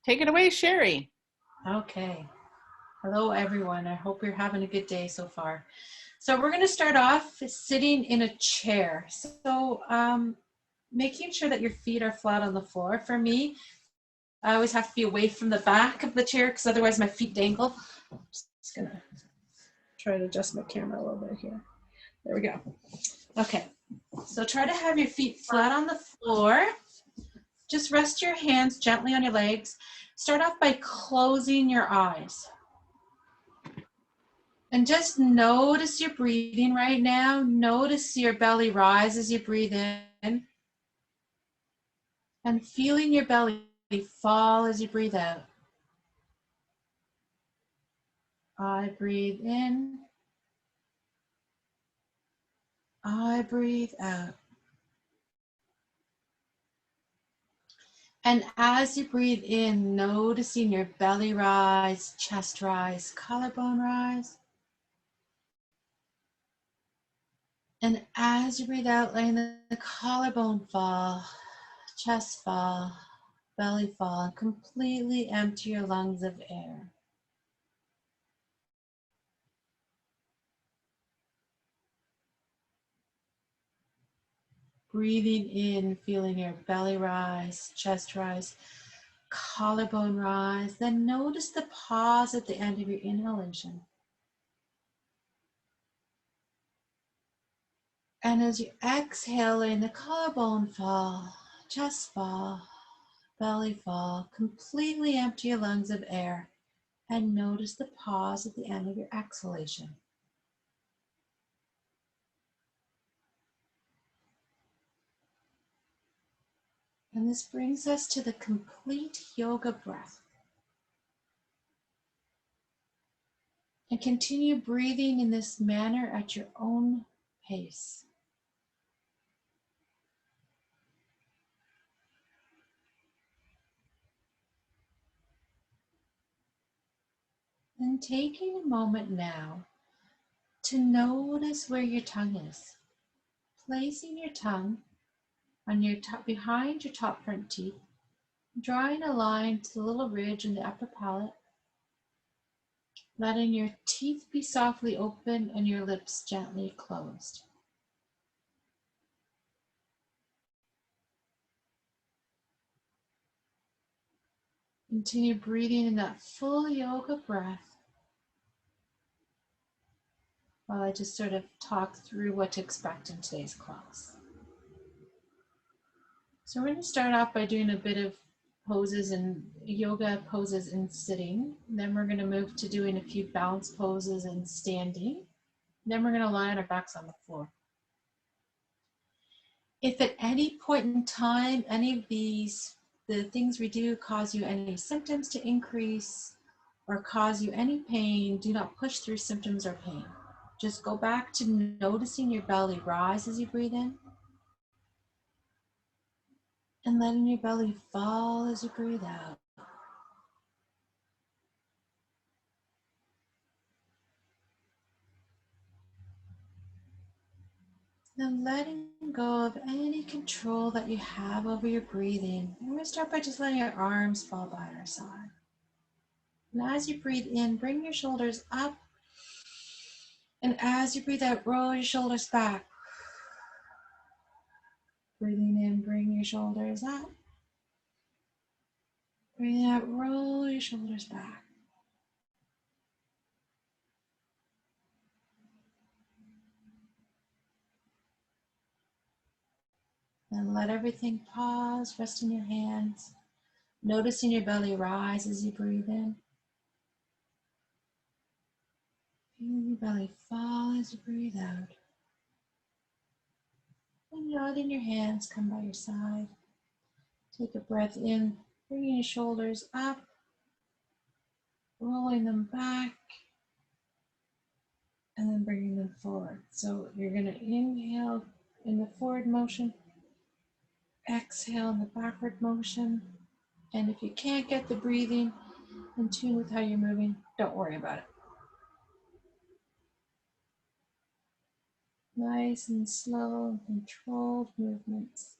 Take it away, Sheri. Okay. Hello, everyone. I hope you're having a good day so far. So we're going to start off sitting in a chair. So making sure that your feet are flat on the floor. For me, I always have to be away from the back of the chair because otherwise my feet dangle. I'm just going to try to adjust my camera a little bit here. There we go. Okay. So try to have your feet flat on the floor. Just rest your hands gently on your legs. Start off by closing your eyes. And just notice your breathing right now. Notice your belly rise as you breathe in. And feeling your belly fall as you breathe out. I breathe in. I breathe out. And as you breathe in, noticing your belly rise, chest rise, collarbone rise. And as you breathe out, letting the collarbone fall, chest fall, belly fall, and completely empty your lungs of air. Breathing in, feeling your belly rise, chest rise, collarbone rise. Then notice the pause at the end of your inhalation. And as you exhale, letting the collarbone fall, chest fall, belly fall, completely empty your lungs of air. And notice the pause at the end of your exhalation. And this brings us to the complete yoga breath. And continue breathing in this manner at your own pace. And taking a moment now to notice where your tongue is. Placing your tongue on your top, behind your top front teeth, drawing a line to the little ridge in the upper palate, letting your teeth be softly open and your lips gently closed. Continue breathing in that full yoga breath while I just sort of talk through what to expect in today's class. So we're going to start off by doing a bit of poses and yoga poses in sitting. Then we're going to move to doing a few balance poses and standing. Then we're going to lie on our backs on the floor. If at any point in time, any of the things we do cause you any symptoms to increase or cause you any pain, do not push through symptoms or pain. Just go back to noticing your belly rise as you breathe in and letting your belly fall as you breathe out. Then letting go of any control that you have over your breathing. And we're going to start by just letting your arms fall by our side. And as you breathe in, bring your shoulders up. And as you breathe out, roll your shoulders back. Breathing in, bring your shoulders up. Breathing out, roll your shoulders back. And let everything pause, rest in your hands. Noticing your belly rise as you breathe in. Feel your belly fall as you breathe out. And letting your hands come by your side. Take a breath in, bringing your shoulders up, rolling them back, and then bringing them forward. So you're going to inhale in the forward motion, exhale in the backward motion. And if you can't get the breathing in tune with how you're moving, don't worry about it. Nice and slow, controlled movements.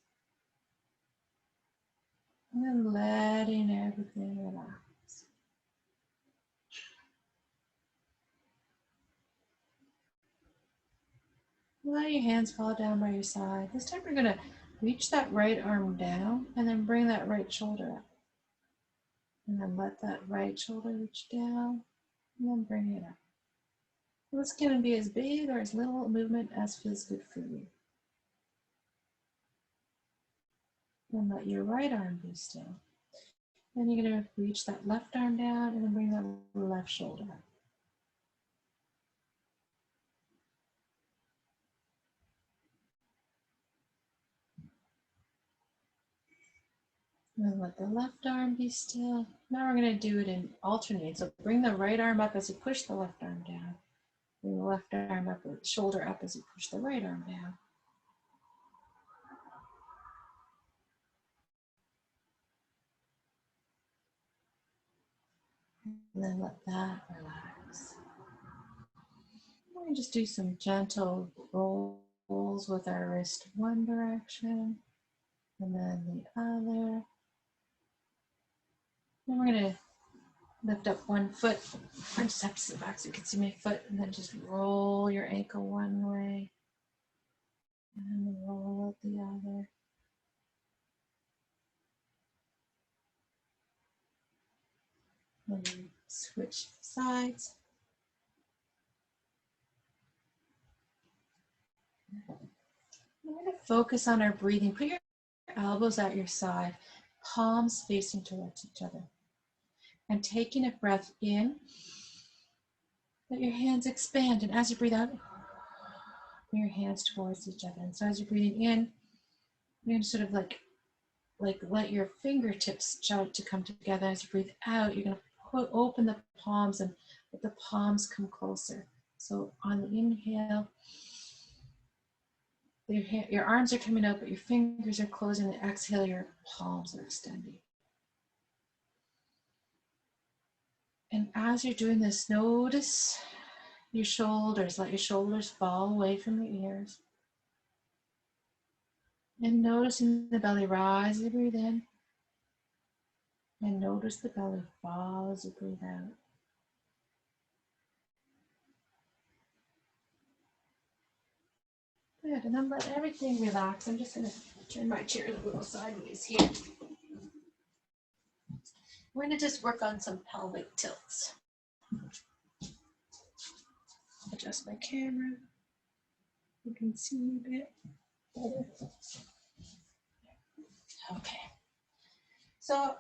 And then letting everything relax. Let your hands fall down by your side. This time you're going to reach that right arm down and then bring that right shoulder up. And then let that right shoulder reach down and then bring it up. This can be as big or as little movement as feels good for you. And let your right arm be still. Then you're going to reach that left arm down and then bring that left shoulder up. And then let the left arm be still. Now we're going to do it in alternate. So bring the right arm up as you push the left arm down. Bring the left arm up, or shoulder up as you push the right arm down. And then let that relax. We're going to just do some gentle rolls with our wrist one direction and then the other. Then we're going to lift up one foot. I just have to sit back so you can see my foot, and then just roll your ankle one way and then roll out the other. And then switch sides. We're going to focus on our breathing. Put your elbows at your side, palms facing towards each other. And taking a breath in, let your hands expand. And as you breathe out, bring your hands towards each other. And so as you're breathing in, you're going to sort of like let your fingertips start to come together. As you breathe out, you're going to open the palms and let the palms come closer. So on the inhale, your arms are coming out, but your fingers are closing. The exhale, your palms are extending. And as you're doing this, notice your shoulders. Let your shoulders fall away from your ears. And noticing the belly rise as you breathe in. And notice the belly fall as you breathe out. Good, and then let everything relax. I'm just going to turn my chair a little sideways here. We're going to just work on some pelvic tilts. Adjust my camera. You can see me a bit better. Okay. So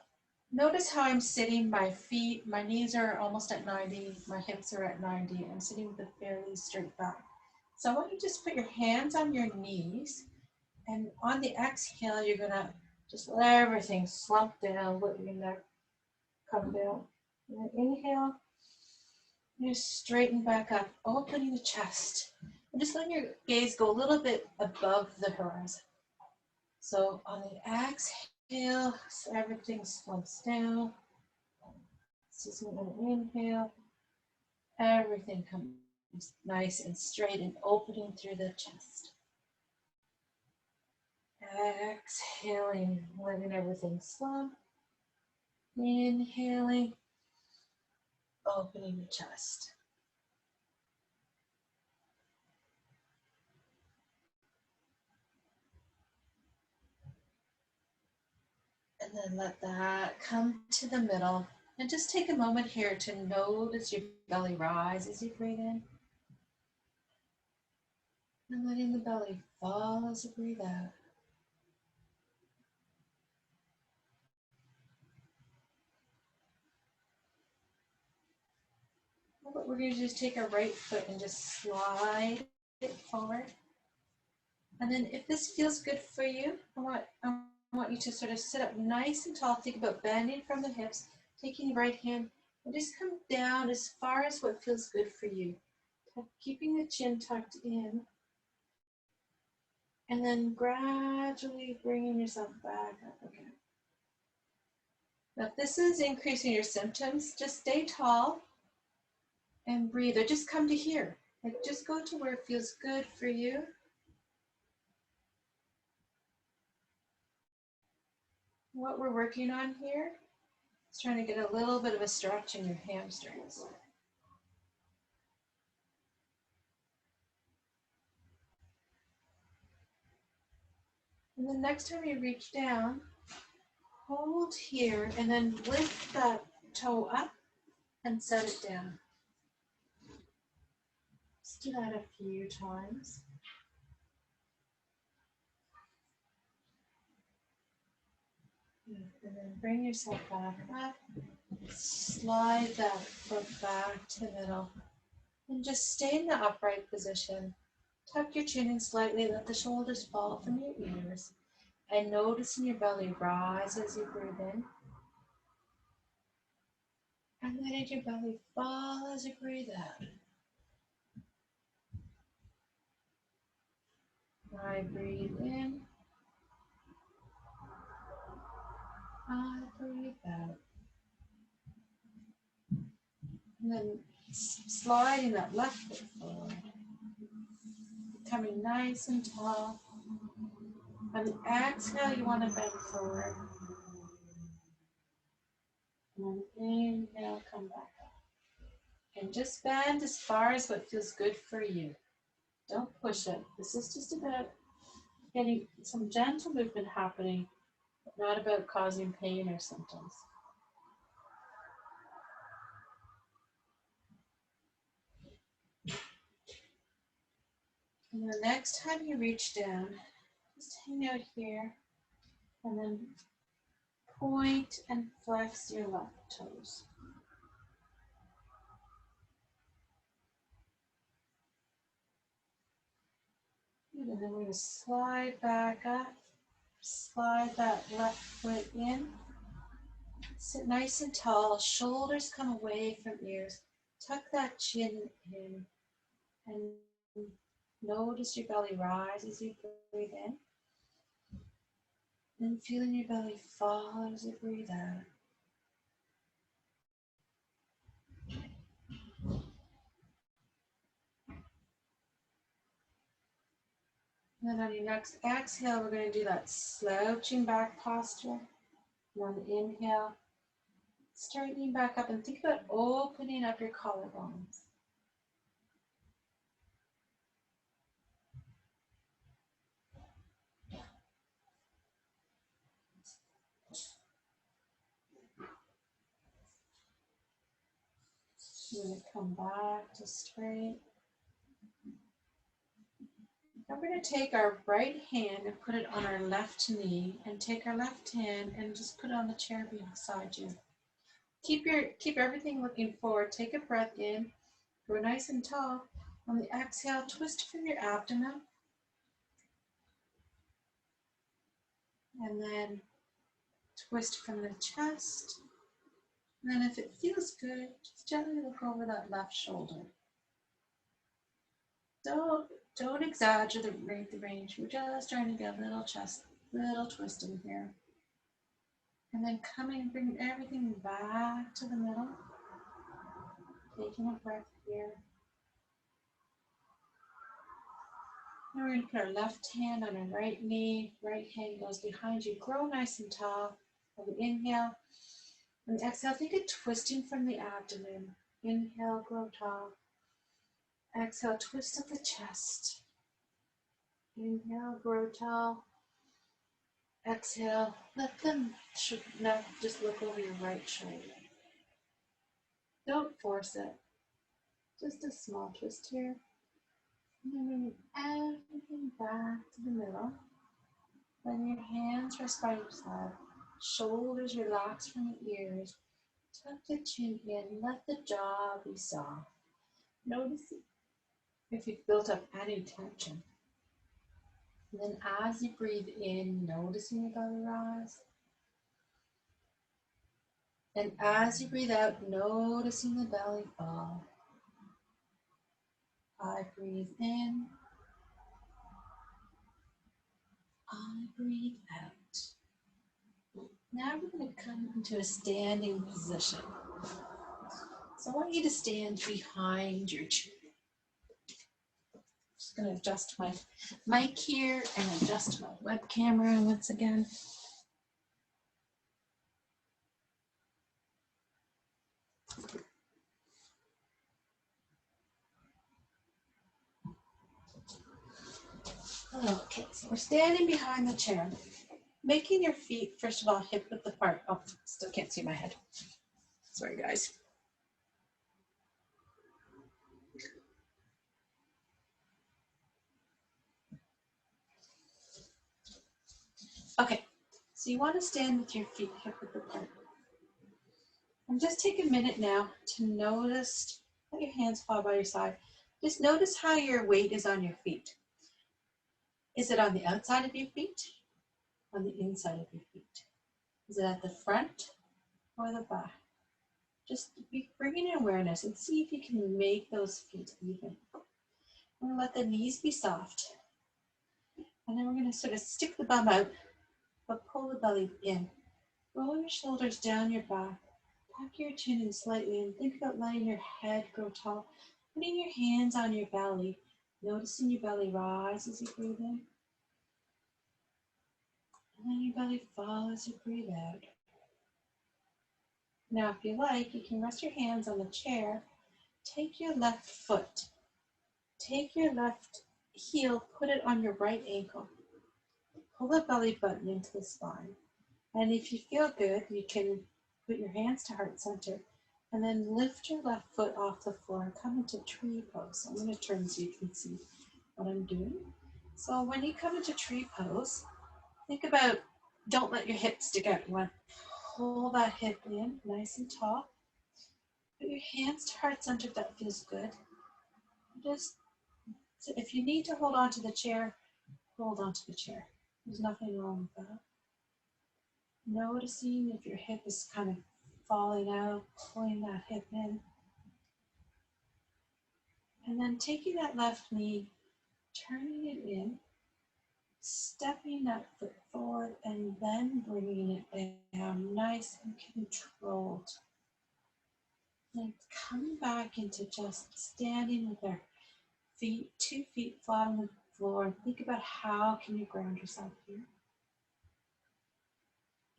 notice how I'm sitting. My feet, my knees are almost at 90. My hips are at 90. I'm sitting with a fairly straight back. So I want you to just put your hands on your knees, and on the exhale, you're gonna just let everything slump down, let your neck come down. And then inhale, you straighten back up, opening the chest, and just let your gaze go a little bit above the horizon. So on the exhale, so everything slumps down. Excuse me, on the inhale, everything comes nice and straight and opening through the chest. Exhaling, letting everything slump. Inhaling, opening the chest. And then let that come to the middle. And just take a moment here to notice your belly rise as you breathe in. And letting the belly fall as you breathe out. What we're going to do is take our right foot and just slide it forward. And then if this feels good for you, I want you to sort of sit up nice and tall. Think about bending from the hips, taking your right hand, and just come down as far as what feels good for you. Keeping the chin tucked in. And then gradually bringing yourself back up again. Now, if this is increasing your symptoms, just stay tall and breathe, or just come to here. Like, just go to where it feels good for you. What we're working on here Just trying to get a little bit of a stretch in your hamstrings. And then next time you reach down, hold here and then lift that toe up and set it down. Just do that a few times. And then bring yourself back up. Slide that foot back to the middle. And just stay in the upright position. Tuck your chin in slightly, let the shoulders fall from your ears. And notice in your belly rise as you breathe in. And let your belly fall as you breathe out. I breathe in. I breathe out. And then sliding that left foot forward. Becoming nice and tall. On the exhale, you want to bend forward. And then inhale, come back up. And just bend as far as what feels good for you. Don't push it. This is just about getting some gentle movement happening, but not about causing pain or symptoms. And the next time you reach down, just hang out here and then point and flex your left toes. Good, and then we're going to slide back up, slide that left foot in. Sit nice and tall, shoulders come away from ears. Tuck that chin in and notice your belly rise as you breathe in. And feeling your belly fall as you breathe out. And then on your next exhale, we're going to do that slouching back posture. And on the inhale, straightening back up and think about opening up your collarbones. You're going to come back to straight. Now we're going to take our right hand and put it on our left knee, and take our left hand and just put it on the chair beside you. Keep everything looking forward. Take a breath in, grow nice and tall. On the exhale, twist from your abdomen. And then twist from the chest. And then if it feels good, just gently look over that left shoulder. Don't exaggerate the range. We're just trying to get a little twist in here. And then coming and bringing everything back to the middle. Taking a breath here. Now we're going to put our left hand on our right knee. Right hand goes behind you. Grow nice and tall. On the inhale. On the exhale, think of twisting from the abdomen. Inhale, grow tall. Exhale, twist of the chest. Inhale, grow tall. Exhale, let them neck just look over your right shoulder. Don't force it. Just a small twist here. And then bring everything back to the middle. Then your hands rest by your side. Shoulders relax from the ears. Tuck the chin in. Let the jaw be soft. Notice if you've built up any tension. And then as you breathe in, noticing your belly rise. And as you breathe out, noticing the belly fall. I breathe in. I breathe out. Now we're going to come into a standing position. So I want you to stand behind your chair. Just going to adjust my mic here and adjust my web camera once again. Okay, so we're standing behind the chair, making your feet, first of all, hip width apart. Oh, still can't see my head. Sorry, guys. Okay, so you want to stand with your feet hip width apart. And just take a minute now to notice, let your hands fall by your side. Just notice how your weight is on your feet. Is it on the outside of your feet? On the inside of your feet? Is it at the front or the back? Just be bringing in awareness and see if you can make those feet even. We're going to let the knees be soft. And then we're going to sort of stick the bum out, but pull the belly in. Roll your shoulders down your back. Tuck your chin in slightly and think about letting your head grow tall. Putting your hands on your belly. Noticing your belly rise as you breathe in. And then your belly falls as you breathe out. Now, if you like, you can rest your hands on the chair. Take your left foot. Take your left heel, put it on your right ankle. Pull the belly button into the spine. And if you feel good, you can put your hands to heart center and then lift your left foot off the floor and come into tree pose. So I'm going to turn so you can see what I'm doing. So when you come into tree pose, think about, don't let your hips stick out. You want to pull that hip in nice and tall. Put your hands to heart center if that feels good. Just, so if you need to hold on to the chair, hold on to the chair. There's nothing wrong with that. Noticing if your hip is kind of falling out, pulling that hip in. And then taking that left knee, turning it in, stepping that foot forward, and then bringing it down nice and controlled. And coming back into just standing with our feet, 2 feet flat on the floor. Think about how can you ground yourself here.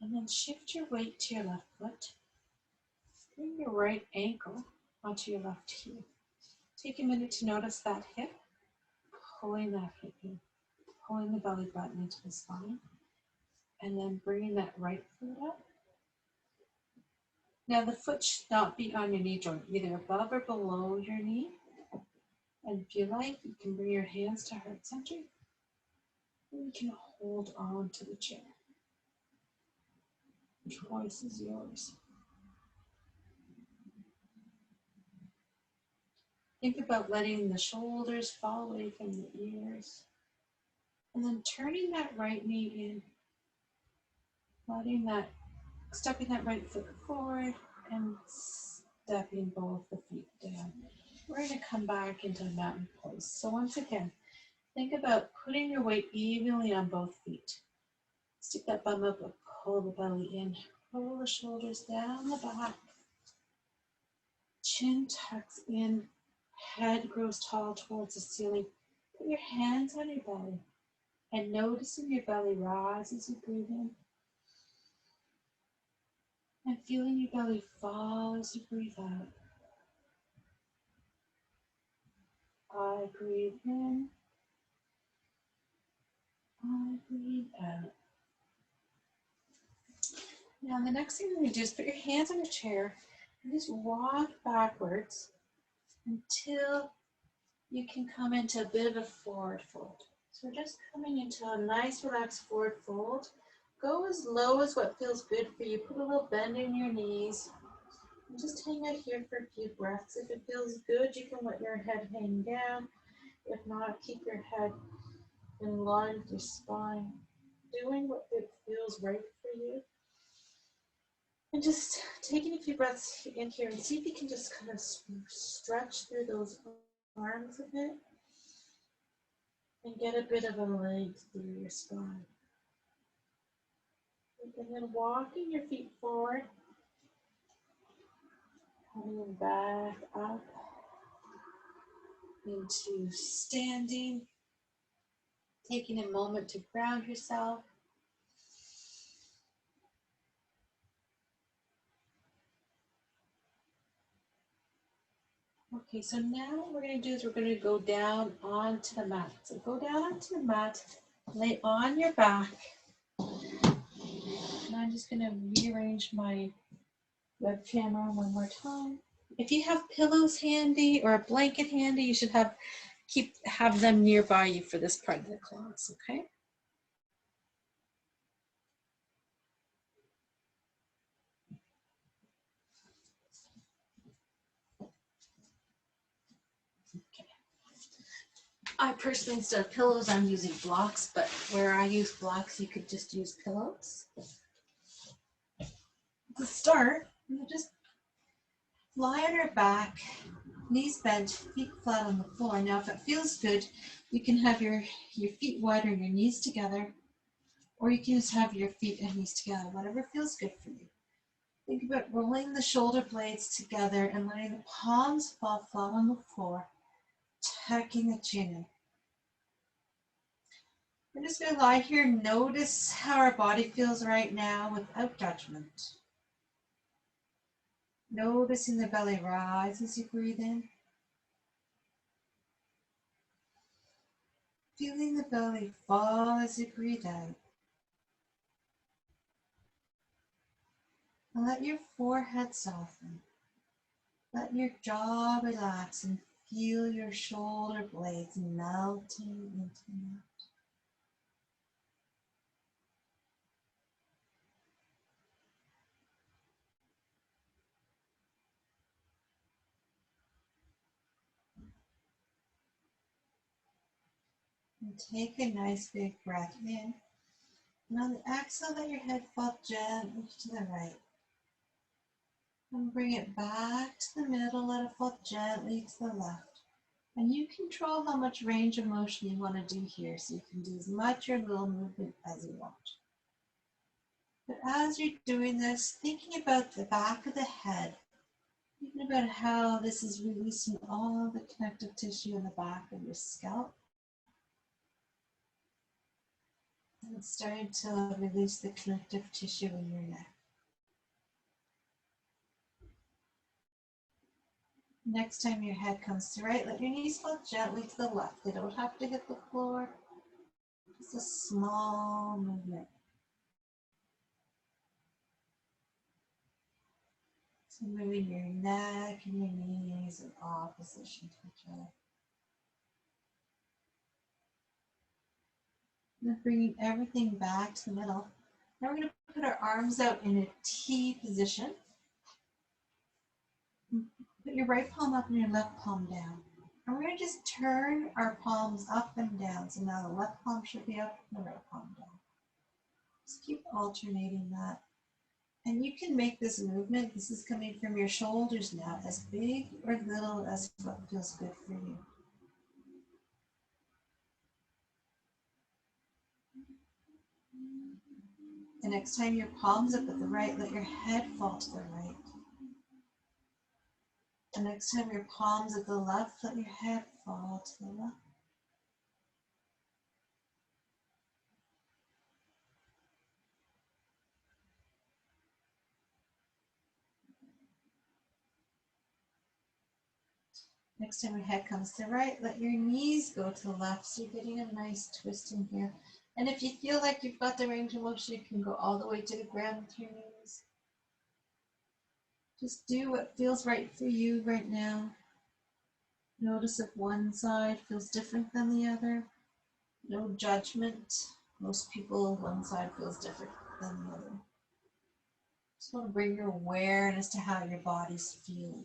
And then shift your weight to your left foot. Bring your right ankle onto your left heel. Take a minute to notice that hip, pulling that hip in, pulling the belly button into the spine, and then bringing that right foot up. Now the foot should not be on your knee joint, either above or below your knee. And if you like, you can bring your hands to heart center, and you can hold on to the chair. The choice is yours. Think about letting the shoulders fall away from the ears. And then turning that right knee in, stepping that right foot forward and stepping both the feet down. We're going to come back into a mountain pose. So once again, think about putting your weight evenly on both feet. Stick that bum up, pull the belly in, pull the shoulders down the back. Chin tucks in, head grows tall towards the ceiling. Put your hands on your belly and noticing your belly rise as you breathe in. And feeling your belly fall as you breathe out. I breathe in. I breathe out. Now the next thing we're going to do is put your hands on your chair and just walk backwards until you can come into a bit of a forward fold. So we're just coming into a nice relaxed forward fold. Go as low as what feels good for you. Put a little bend in your knees. And just hang out here for a few breaths. If it feels good, you can let your head hang down. If not, keep your head in line with your spine. Doing what feels right for you. And just taking a few breaths in here and see if you can just kind of stretch through those arms a bit and get a bit of a length through your spine. And then walking your feet forward, coming back up into standing, taking a moment to ground yourself. Okay, so now what we're going to do is we're going to go down onto the mat. So go down onto the mat, lay on your back. And I'm just going to rearrange my web camera one more time. If you have pillows handy or a blanket handy, you should have them nearby you for this part of the class, okay? I personally, instead of pillows, I'm using blocks, but where I use blocks, you could just use pillows. To start, you just lie on your back, knees bent, feet flat on the floor. Now, if it feels good, you can have your feet wider and your knees together, or you can just have your feet and knees together, whatever feels good for you. Think about rolling the shoulder blades together and letting the palms fall flat on the floor, tucking the chin in. We're just going to lie here, notice how our body feels right now without judgment. Noticing the belly rise as you breathe in. Feeling the belly fall as you breathe out. And let your forehead soften. Let your jaw relax and feel your shoulder blades melting into the mat. And take a nice big breath in. And on the exhale, let your head fall gently to the right. And bring it back to the middle, let it fall gently to the left. And you control how much range of motion you want to do here, so you can do as much or little movement as you want. But as you're doing this, thinking about the back of the head, thinking about how this is releasing all the connective tissue in the back of your scalp. And it's starting to release the connective tissue in your neck. Next time your head comes to right, let your knees fall gently to the left. They don't have to hit the floor. Just a small movement. So moving your neck and your knees in opposition to each other. And bringing everything back to the middle. Now we're going to put our arms out in a T position. Put your right palm up and your left palm down. And we're going to just turn our palms up and down. So now the left palm should be up and the right palm down. Just keep alternating that. And you can make this movement, this is coming from your shoulders now, as big or little as what feels good for you. The next time your palms up at the right, let your head fall to the right. The next time your palms at the left, let your head fall to the left. Next time your head comes to the right, let your knees go to the left. So you're getting a nice twist in here. And if you feel like you've got the range of motion, you can go all the way to the ground with your knees. Just do what feels right for you right now. Notice if one side feels different than the other. No judgment. Most people, one side feels different than the other. Just want to bring your awareness to how your body's feeling.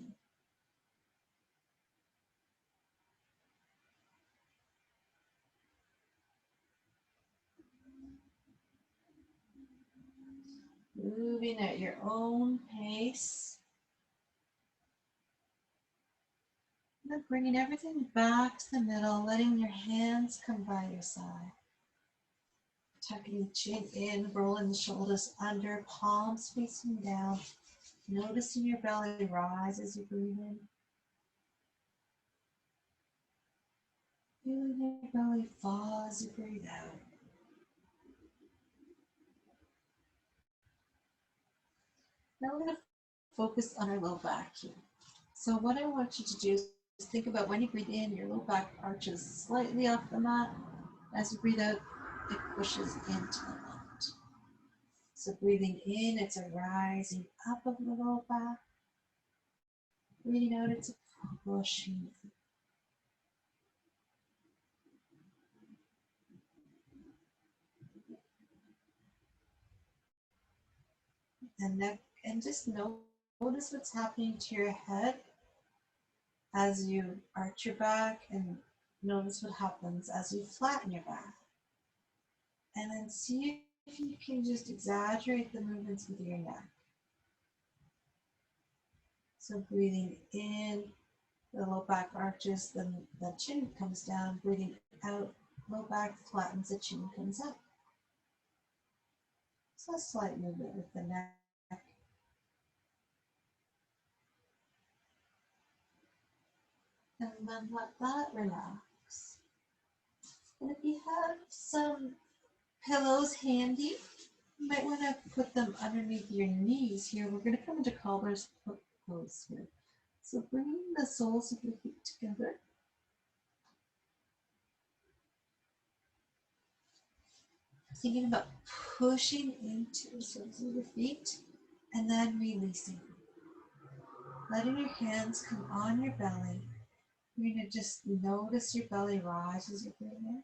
Moving at your own pace. And then bringing everything back to the middle, letting your hands come by your side. Tucking the chin in, rolling the shoulders under, palms facing down. Noticing your belly rise as you breathe in. Feeling your belly fall as you breathe out. Now we're going to focus on our low back here. So what I want you to do is think about when you breathe in, your low back arches slightly off the mat. As you breathe out, it pushes into the mat. So breathing in, it's a rising up of the low back. Breathing out, it's a pushing. And just notice what's happening to your head as you arch your back, and notice what happens as you flatten your back. And then see if you can just exaggerate the movements with your neck. So breathing in, the low back arches, then the chin comes down. Breathing out, low back flattens, the chin comes up. So a slight movement with the neck. And then let that relax. And if you have some pillows handy, you might want to put them underneath your knees here. We're going to come into cobbler's pose here. So bringing the soles of your feet together. Thinking about pushing into the soles of your feet and then releasing. Letting your hands come on your belly. You're going to just notice your belly rise as you breathe in.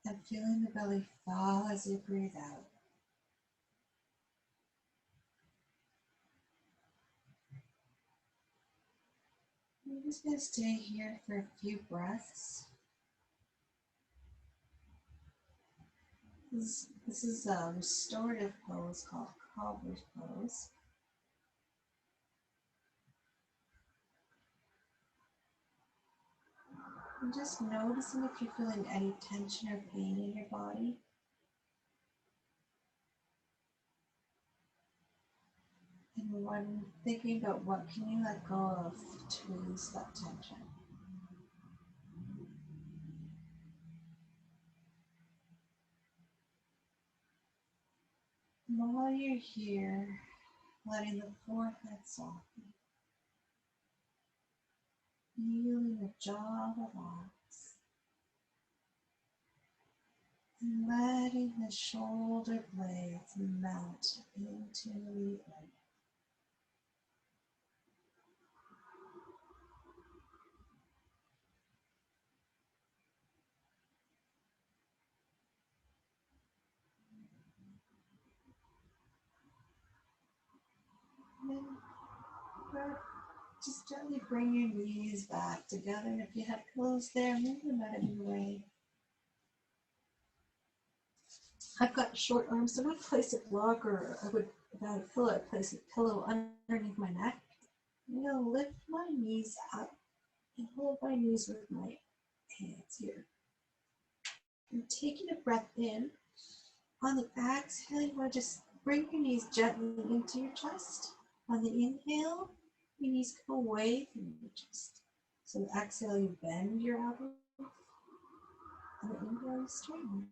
And feeling the belly fall as you breathe out. I'm just going to stay here for a few breaths. This is a restorative pose called cobbler's pose. And just noticing if you're feeling any tension or pain in your body. And when thinking about what can you let go of to release that tension. And while you're here, letting the forehead soften. Feeling the jaw relax. And letting the shoulder blades melt into the earth. And then just gently bring your knees back together. And if you have pillows there, move them out of your way. I've got short arms, so I would place a block, or I would, without a pillow, I'd place a pillow underneath my neck. I'm going to lift my knees up and hold my knees with my hands here. And taking a breath in, on the exhale, you want to just bring your knees gently into your chest. On the inhale, your knees come away from your chest. So the exhale, you bend your elbows. On the inhale, you straighten.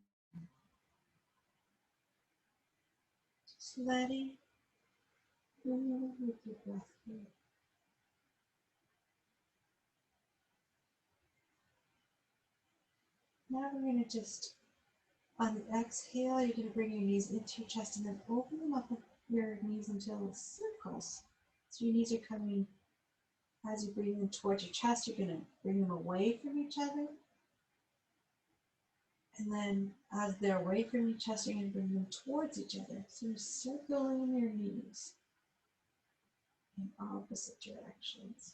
Just letting move with your breath here. Now we're going to just, on the exhale, you're going to bring your knees into your chest and then open them up with your knees into circles. So your knees are coming, as you breathe in towards your chest, you're going to bring them away from each other. And then as they're away from your chest, you're going to bring them towards each other. So you're circling your knees in opposite directions.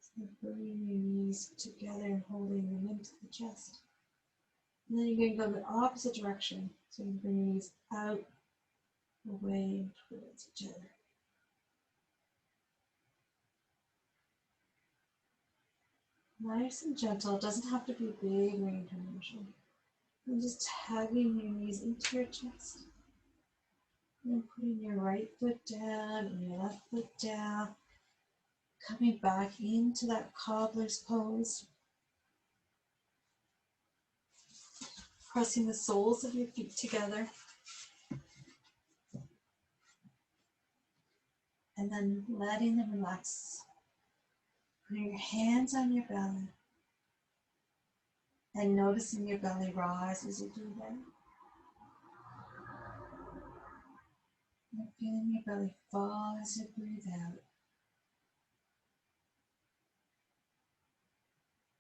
So bringing your knees together and holding them into the chest. And then you're going to go the opposite direction. So you bring your knees out, away, and towards each other. Nice and gentle. It doesn't have to be a big range of motion. And just tugging your knees into your chest. And then putting your right foot down and your left foot down. Coming back into that cobbler's pose. Pressing the soles of your feet together. and then letting them relax. Putting your hands on your belly and noticing your belly rise as you do that. And feeling your belly fall as you breathe out.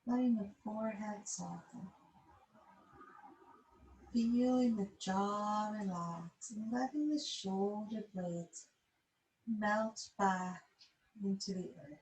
Letting the forehead soften. Feeling the jaw relax and letting the shoulder blades melt back into the earth.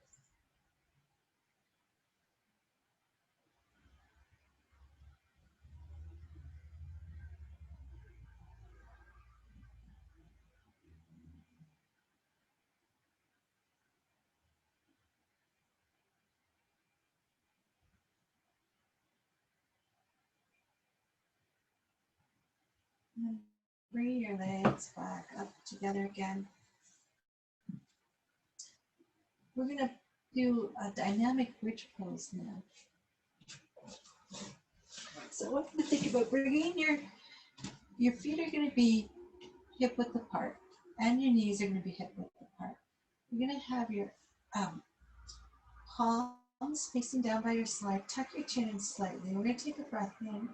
And bring your legs back up together again. We're going to do a dynamic bridge pose now. So I want you to think about bringing your feet are going to be hip width apart and your knees are going to be hip width apart. You're going to have your palms facing down by your side. Tuck your chin in slightly. We're going to take a breath in.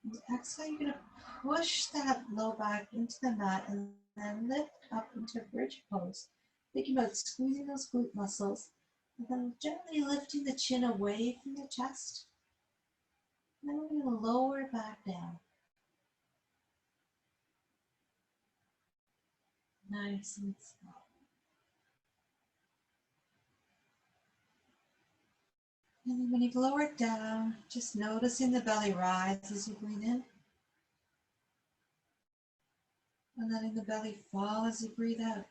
And exhale, you're going to push that low back into the mat and then lift up into a bridge pose. Thinking about squeezing those glute muscles and then gently lifting the chin away from the chest. And then we're going to lower back down. Nice and slow. And then when you've lowered down, just noticing the belly rise as you breathe in. And letting the belly fall as you breathe out.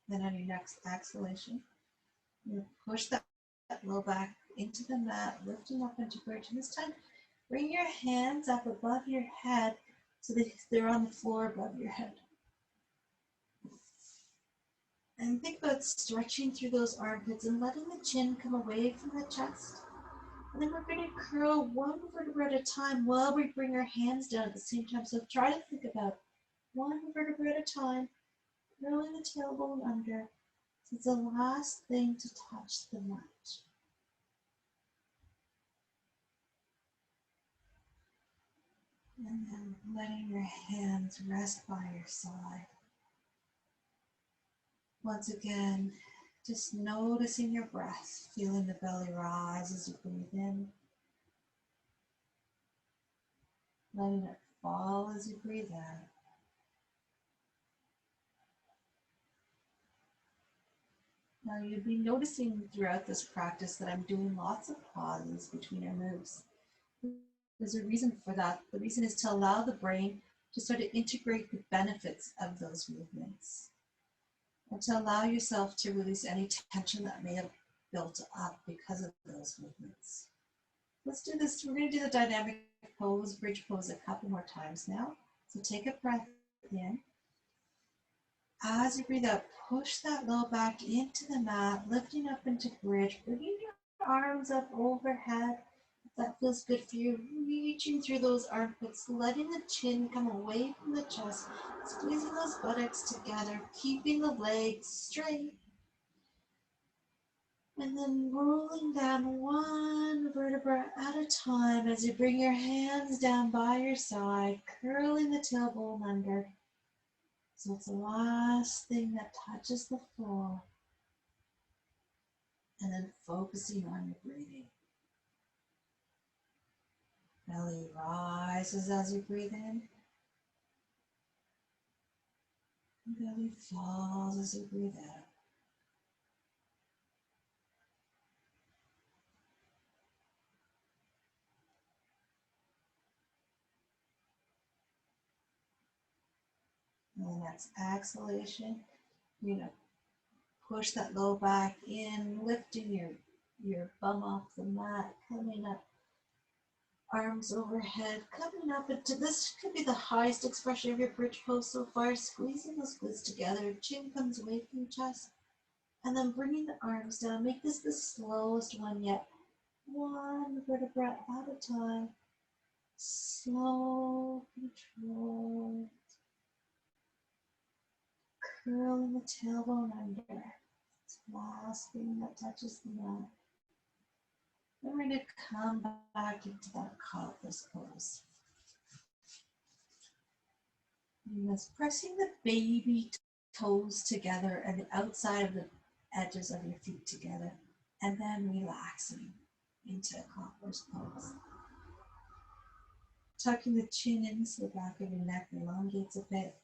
Then on your next exhalation, you push that low back into the mat, lifting up into bridge. And this time, bring your hands up above your head so that they're on the floor above your head. And think about stretching through those armpits and letting the chin come away from the chest. And then we're going to curl one vertebra at a time while we bring our hands down at the same time. So try to think about one vertebra at a time, curling the tailbone under. So it's the last thing to touch the mat. And then letting your hands rest by your side. Once again, just noticing your breath, feeling the belly rise as you breathe in. Letting it fall as you breathe out. Now you'll be noticing throughout this practice that I'm doing lots of pauses between our moves. There's a reason for that. The reason is to allow the brain to sort of integrate the benefits of those movements and to allow yourself to release any tension that may have built up because of those movements. Let's do this. We're going to do the dynamic pose, bridge pose a couple more times now. So take a breath in. As you breathe out, push that low back into the mat, lifting up into bridge, bringing your arms up overhead. If that feels good for you, reaching through those armpits, letting the chin come away from the chest, squeezing those buttocks together, keeping the legs straight. And then rolling down one vertebra at a time as you bring your hands down by your side, curling the tailbone under. So it's the last thing that touches the floor. And then focusing on your breathing. Belly rises as you breathe in. Belly falls as you breathe out. And the next exhalation, you're going to push that low back in, lifting your bum off the mat, coming up, arms overhead, coming up into this could be the highest expression of your bridge pose so far, squeezing those glutes together, chin comes away from the chest. And then bringing the arms down. Make this the slowest one yet. One vertebra at a time. Slow, control. Curling the tailbone under. It's the last thing that touches the mat. Then we're going to come back into that cobblers pose. And that's pressing the baby toes together and the outside of the edges of your feet together, and then relaxing into a cobblers pose. Tucking the chin into the back of your neck, elongates a bit.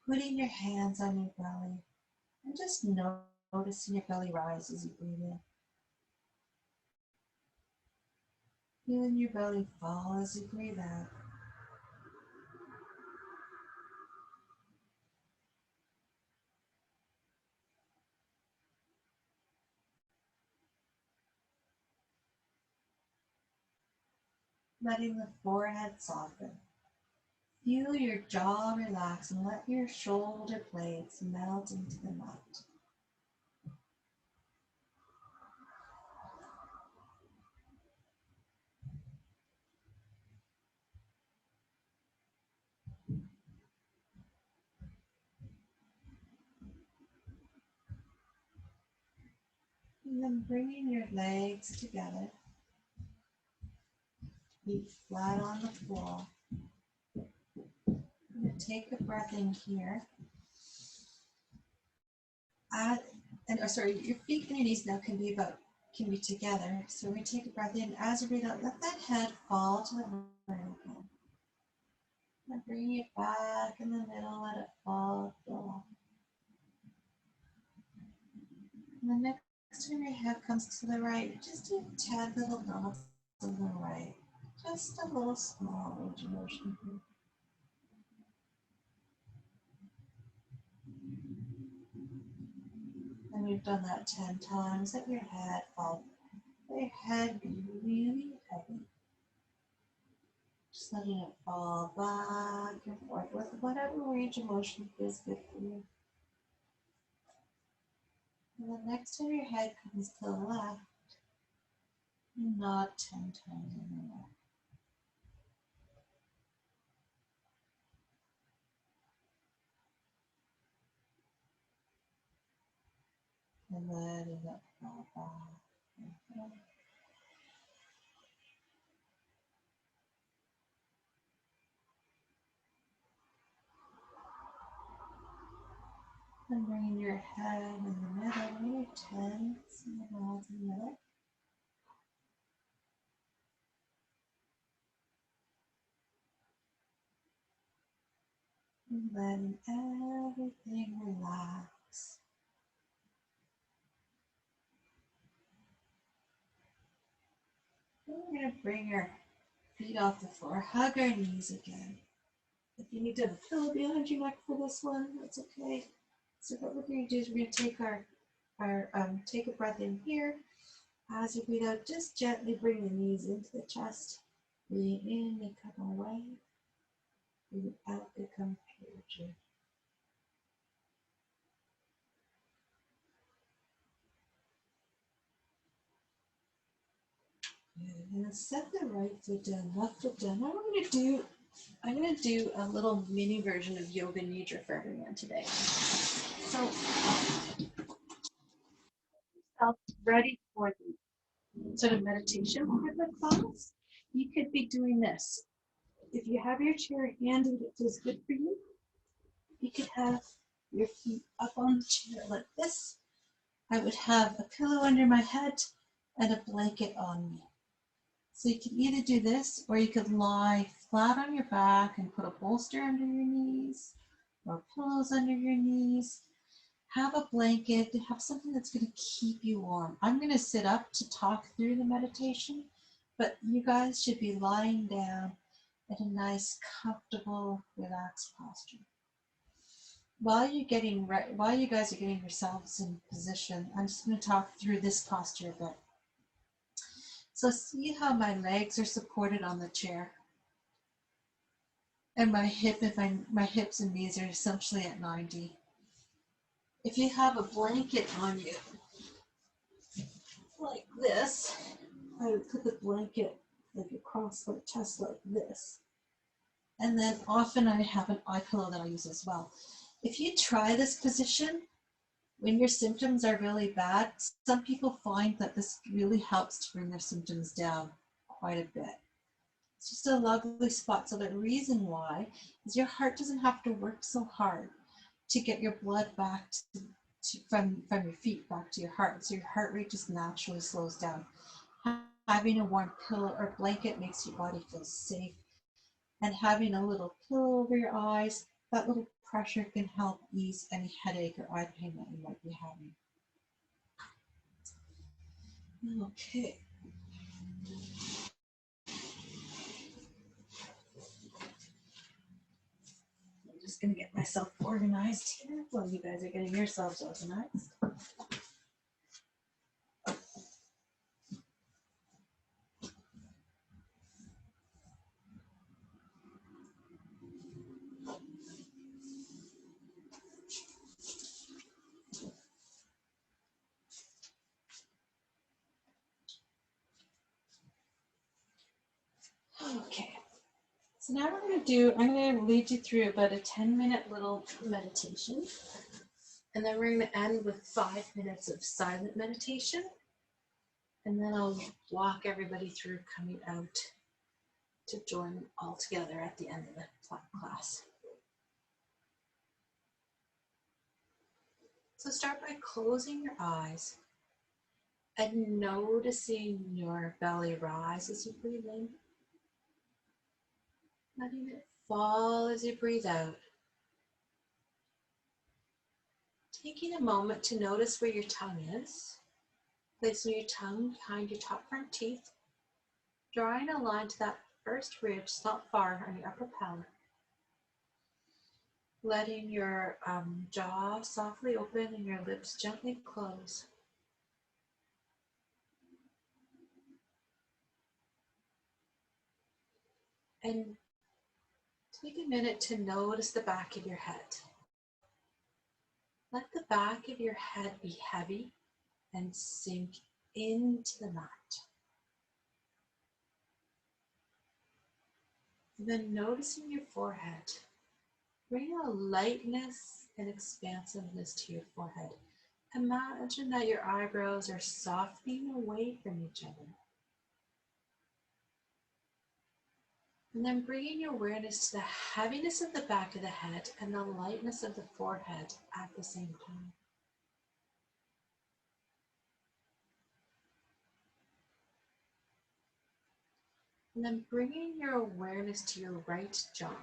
Putting your hands on your belly and just noticing your belly rise as you breathe in. Feeling your belly fall as you breathe out. Letting the forehead soften. Feel your jaw relax and let your shoulder blades melt into the mat. And then bringing your legs together, feet flat on the floor. I'm going to take a breath in here. Your feet and your knees now can be together. So we take a breath in. As you breathe out, let that head fall to the right again. And bring it back in the middle, let it fall to the left. And the next time your head comes to the right, just do 10 little nods to the right. Just a little small range of motion here. And we've done that 10 times. Let your head fall. Let your head be really heavy. Just letting it fall back and forth with whatever range of motion feels good for you. And the next time your head comes to the left, nod 10 times in the left. And letting it fall back and forth. And bringing your head in the middle, bring your tense and the nods in the middle. And letting everything relax. Then we're going to bring your feet off the floor, hug our knees again. If you need to have a pillow behind your neck for this one, that's okay. So what we're going to do is we're going to take take a breath in here. As you breathe out, just gently bring the knees into the chest. Breathe in, they come away. Breathe out, they come towards you. Good. And set the right foot down, left foot down. Now I'm going to do a little mini version of Yoga Nidra for everyone today. So, ready for the sort of meditation part of the class, you could be doing this. If you have your chair handy that feels good for you, you could have your feet up on the chair like this. I would have a pillow under my head and a blanket on me. So you can either do this, or you could lie flat on your back and put a bolster under your knees or pillows under your knees. Have a blanket, have something that's going to keep you warm. I'm going to sit up to talk through the meditation, but you guys should be lying down in a nice, comfortable, relaxed posture. While you guys are getting yourselves in position, I'm just going to talk through this posture a bit. So see how my legs are supported on the chair, and my hips and knees are essentially at 90. If you have a blanket on you, like this. I would put the blanket like across my chest like this. And then often I have an eye pillow that I use as well. If you try this position, when your symptoms are really bad, some people find that this really helps to bring their symptoms down quite a bit. It's just a lovely spot. So the reason why is your heart doesn't have to work so hard to get your blood back from your feet back to your heart. So your heart rate just naturally slows down. Having a warm pillow or blanket makes your body feel safe. And having a little pillow over your eyes, that little pressure can help ease any headache or eye pain that you might be having. Okay. I'm just going to get myself organized here while you guys are getting yourselves organized. Okay. So now we're going to I'm going to lead you through about a 10-minute little meditation. And then we're going to end with 5 minutes of silent meditation. And then I'll walk everybody through coming out to join all together at the end of the class. So start by closing your eyes and noticing your belly rise as you breathe in. Letting it fall as you breathe out. Taking a moment to notice where your tongue is. Placing your tongue behind your top front teeth. Drawing a line to that first ridge, not far, on your upper palate. Letting your jaw softly open and your lips gently close. And take a minute to notice the back of your head. Let the back of your head be heavy and sink into the mat. And then noticing your forehead. Bring a lightness and expansiveness to your forehead. Imagine that your eyebrows are softening away from each other. And then bringing your awareness to the heaviness of the back of the head and the lightness of the forehead at the same time. And then bringing your awareness to your right jaw.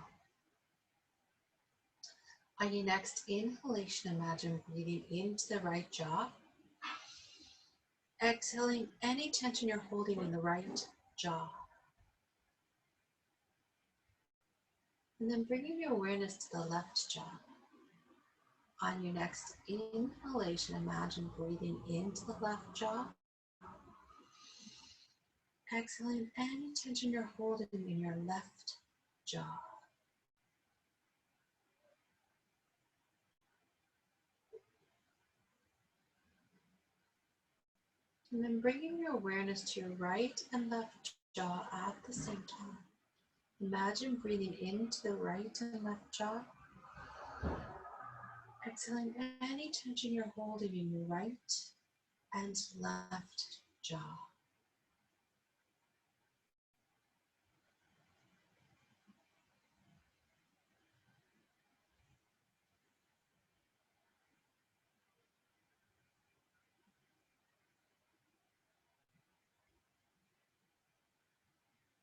On your next inhalation, imagine breathing into the right jaw. Exhaling any tension you're holding in the right jaw. And then bringing your awareness to the left jaw. On your next inhalation, imagine breathing into the left jaw. Exhaling any tension you're holding in your left jaw. And then bringing your awareness to your right and left jaw at the same time. Imagine breathing into the right and left jaw. Exhaling any tension you're holding in your right and left jaw.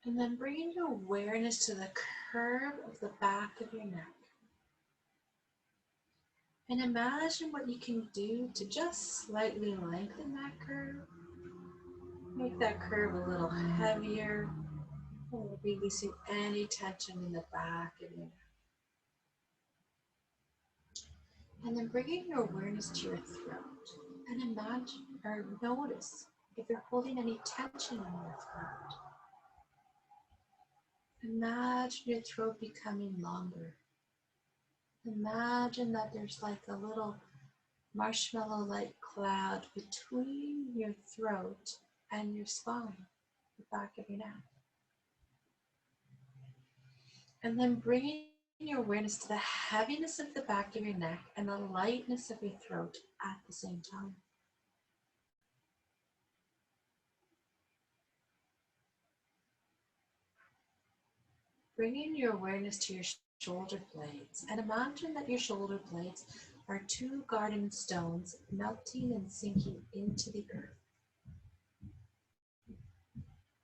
And then bringing your awareness to the curve of the back of your neck. And imagine what you can do to just slightly lengthen that curve. Make that curve a little heavier, releasing any tension in the back of your neck. And then bringing your awareness to your throat. And imagine or notice if you're holding any tension in your throat. Imagine your throat becoming longer. Imagine that there's like a little marshmallow-like cloud between your throat and your spine, the back of your neck. And then bringing your awareness to the heaviness of the back of your neck and the lightness of your throat at the same time. Bringing your awareness to your shoulder blades, and imagine that your shoulder blades are two garden stones melting and sinking into the earth.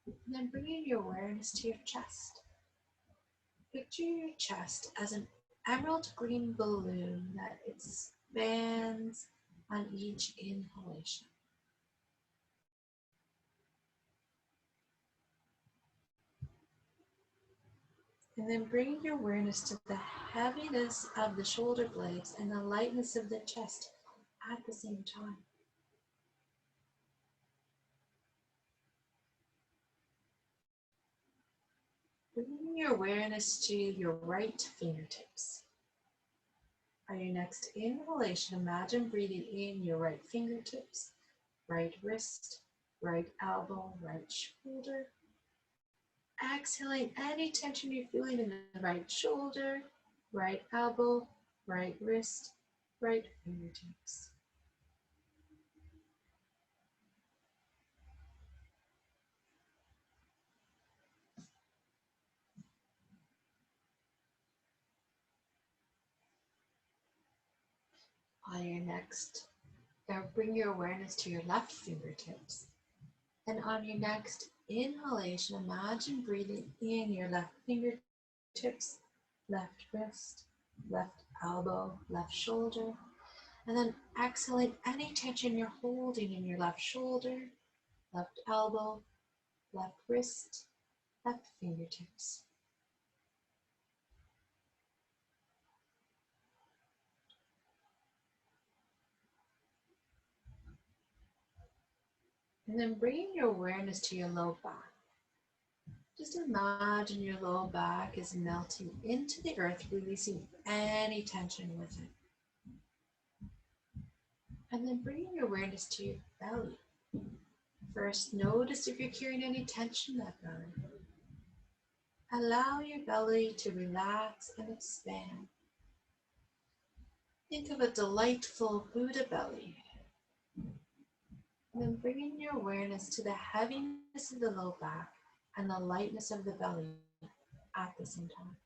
And then bringing your awareness to your chest. Picture your chest as an emerald green balloon that expands on each inhalation. And then bring your awareness to the heaviness of the shoulder blades and the lightness of the chest at the same time. Bringing your awareness to your right fingertips. On your next inhalation, imagine breathing in your right fingertips, right wrist, right elbow, right shoulder. Exhaling any tension you're feeling in the right shoulder, right elbow, right wrist, right fingertips. On your next, now bring your awareness to your left fingertips. And on your next inhalation, imagine breathing in your left fingertips, left wrist, left elbow, left shoulder. And then exhaling any tension you're holding in your left shoulder, left elbow, left wrist, left fingertips. And then bringing your awareness to your low back. Just imagine your low back is melting into the earth, releasing any tension with it. And then bringing your awareness to your belly. First, notice if you're carrying any tension in that belly. Allow your belly to relax and expand. Think of a delightful Buddha belly. And then bringing your awareness to the heaviness of the low back and the lightness of the belly at the same time.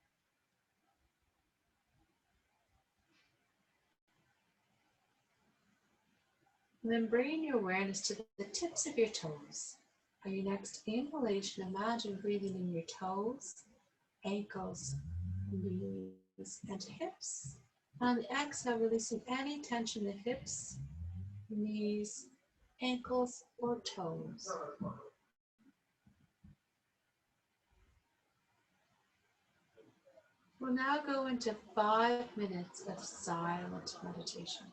And then bringing your awareness to the tips of your toes. On your next inhalation, imagine breathing in your toes, ankles, knees, and hips. On the exhale, releasing any tension in the hips, knees, ankles, or toes. We'll now go into 5 minutes of silent meditation.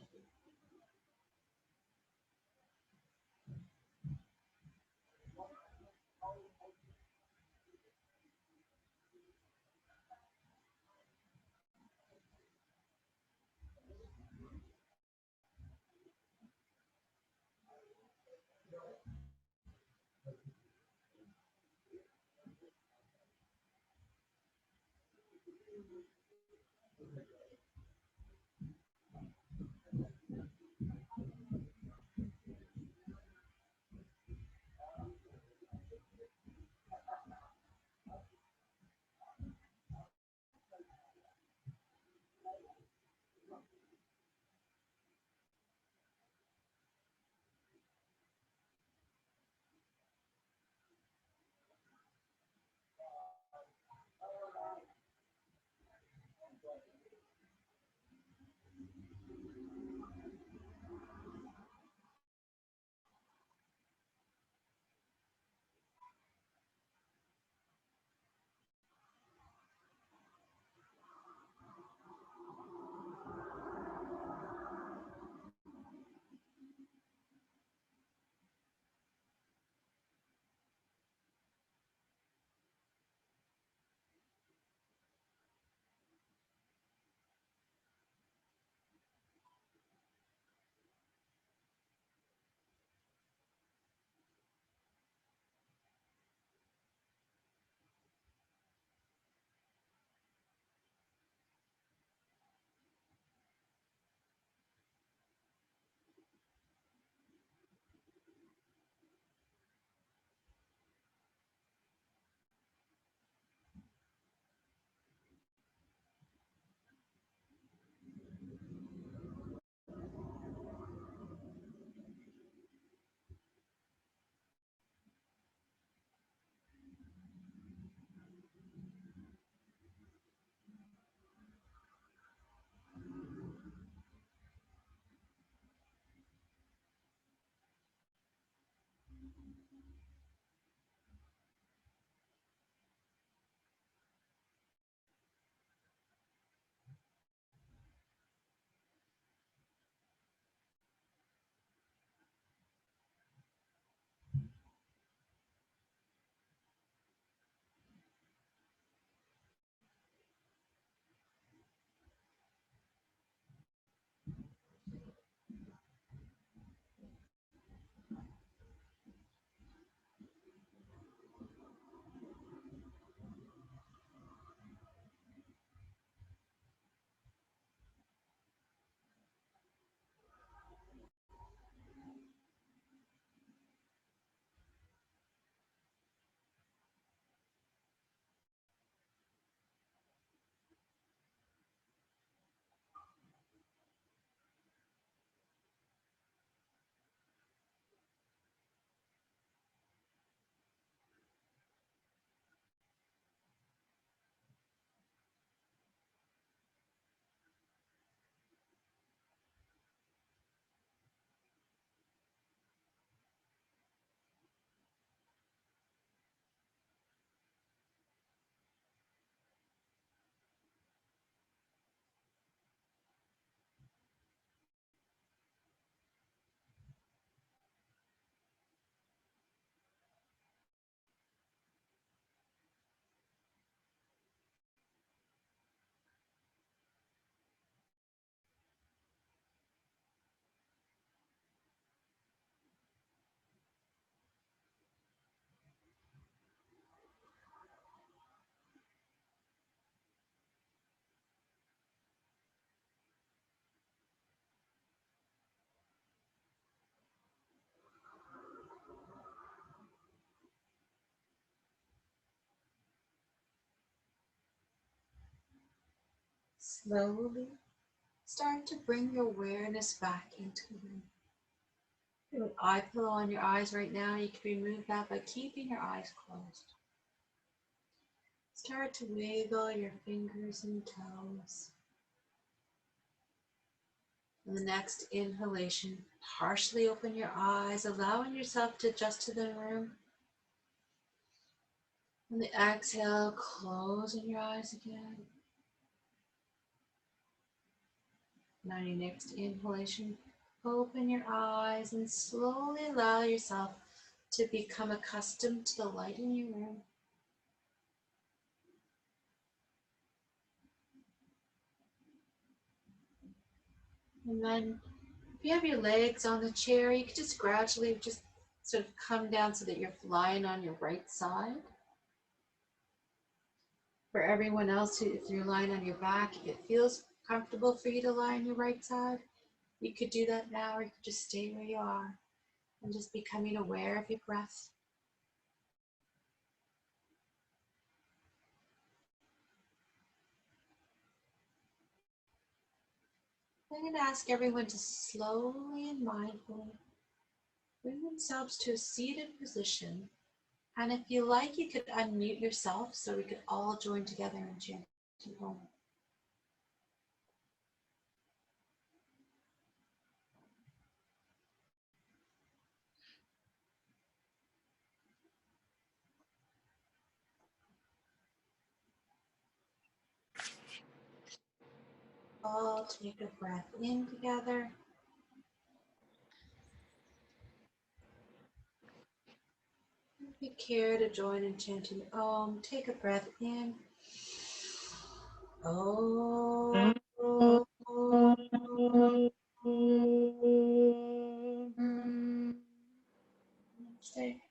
Slowly start to bring your awareness back into the room. If you have an eye pillow on your eyes right now, you can remove that by keeping your eyes closed. Start to wiggle your fingers and toes. On the next inhalation, partially open your eyes, allowing yourself to adjust to the room. On the exhale, closing your eyes again. And on your next inhalation, open your eyes and slowly allow yourself to become accustomed to the light in your room. And then if you have your legs on the chair, you can just gradually just sort of come down so that you're lying on your right side. For everyone else, if you're lying on your back, if it feels comfortable for you to lie on your right side, you could do that now, or you could just stay where you are and just becoming aware of your breath. I'm going to ask everyone to slowly and mindfully bring themselves to a seated position. And if you like, you could unmute yourself so we could all join together and chant home. All take a breath in together. If you care to join in chanting Om, take a breath in. Om. Stay.